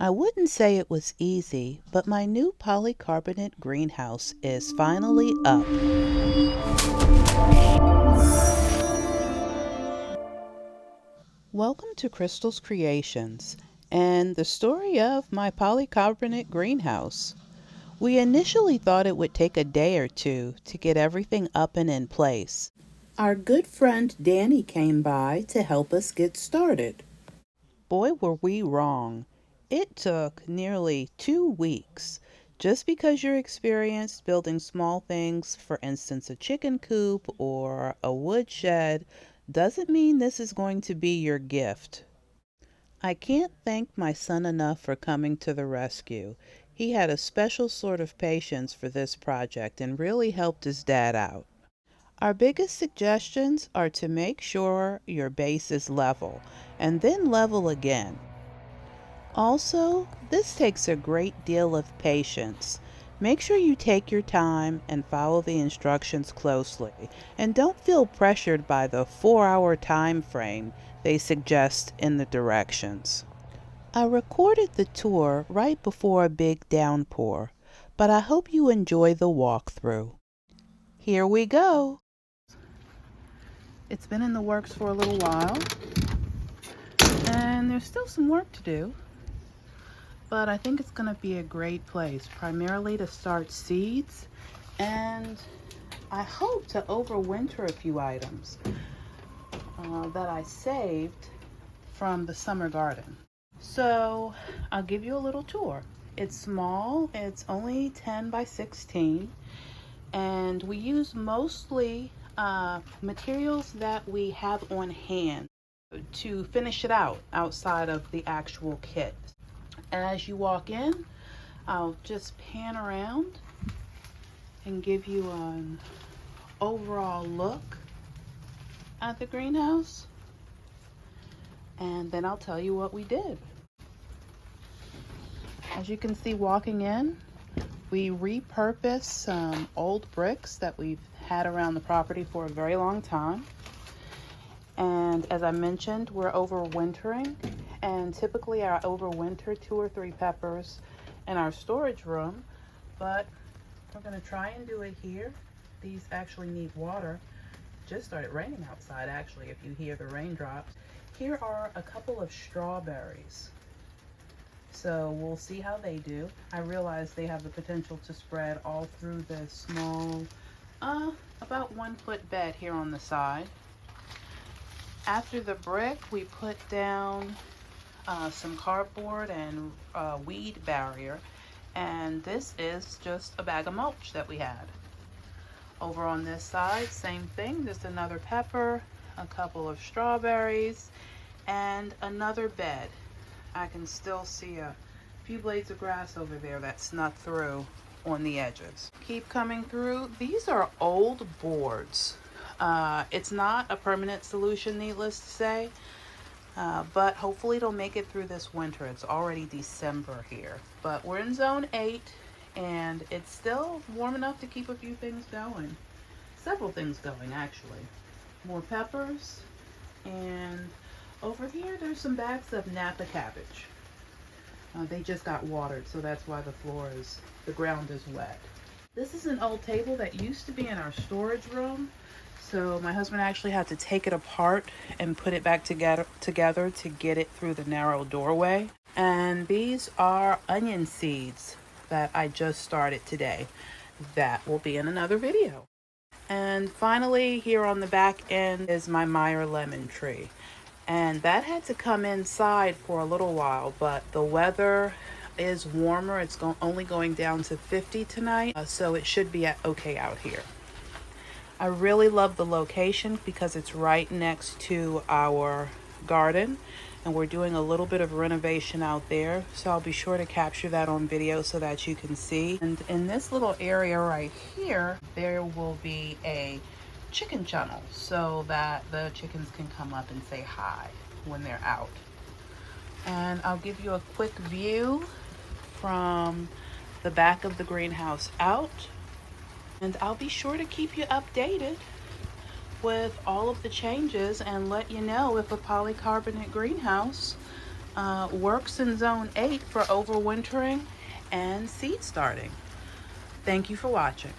I wouldn't say it was easy, but my new polycarbonate greenhouse is finally up. Welcome to Crystal's Creations and the story of my polycarbonate greenhouse. We initially thought it would take a day or two to get everything up and in place. Our good friend Danny came by to help us get started. Boy, were we wrong. It took nearly 2 weeks. Just because you're experienced building small things, for instance, a chicken coop or a wood shed, doesn't mean this is going to be your gift. I can't thank my son enough for coming to the rescue. He had a special sort of patience for this project and really helped his dad out. Our biggest suggestions are to make sure your base is level and then level again. Also, this takes a great deal of patience. Make sure you take your time and follow the instructions closely, and don't feel pressured by the 4-hour time frame they suggest in the directions. I recorded the tour right before a big downpour, but I hope you enjoy the walkthrough. Here we go! It's been in the works for a little while, and there's still some work to do. But I think it's going to be a great place, primarily to start seeds, and I hope to overwinter a few items that I saved from the summer garden. So I'll give you a little tour. It's small, it's only 10 by 16, and we use mostly materials that we have on hand to finish it out outside of the actual kit. As you walk in, I'll just pan around and give you an overall look at the greenhouse, and then I'll tell you what we did. As you can see walking in, we repurposed some old bricks that we've had around the property for a very long time. And as I mentioned, we're overwintering, and typically I overwinter 2 or 3 peppers in our storage room, but we're going to try and do it here. These actually need water. Just started raining outside, actually, if you hear the raindrops. Here are a couple of strawberries, so we'll see how they do. I realize they have the potential to spread all through this small, about 1 foot bed here on the side. After the brick, we put down some cardboard and weed barrier, and this is just a bag of mulch that we had. Over on this side, same thing, just another pepper, a couple of strawberries, and another bed. I can still see a few blades of grass over there that snuck through on the edges. Keep coming through. These are old boards. It's not a permanent solution, needless to say, but hopefully it'll make it through this winter. It's already December here, but we're in zone 8 and it's still warm enough to keep a few things going. Several things going, actually. More peppers, and over here there's some bags of Napa cabbage. They just got watered, so that's why the ground is wet. This is an old table that used to be in our storage room. So my husband actually had to take it apart and put it back together to get it through the narrow doorway. And these are onion seeds that I just started today. That will be in another video. And finally, here on the back end is my Meyer lemon tree. And that had to come inside for a little while, but the weather is warmer. It's only going down to 50 tonight, so it should be okay out here. I really love the location because it's right next to our garden, and we're doing a little bit of renovation out there, so I'll be sure to capture that on video so that you can see. And in this little area right here, there will be a chicken channel so that the chickens can come up and say hi when they're out. And I'll give you a quick view from the back of the greenhouse out. And I'll be sure to keep you updated with all of the changes and let you know if a polycarbonate greenhouse works in Zone 8 for overwintering and seed starting. Thank you for watching.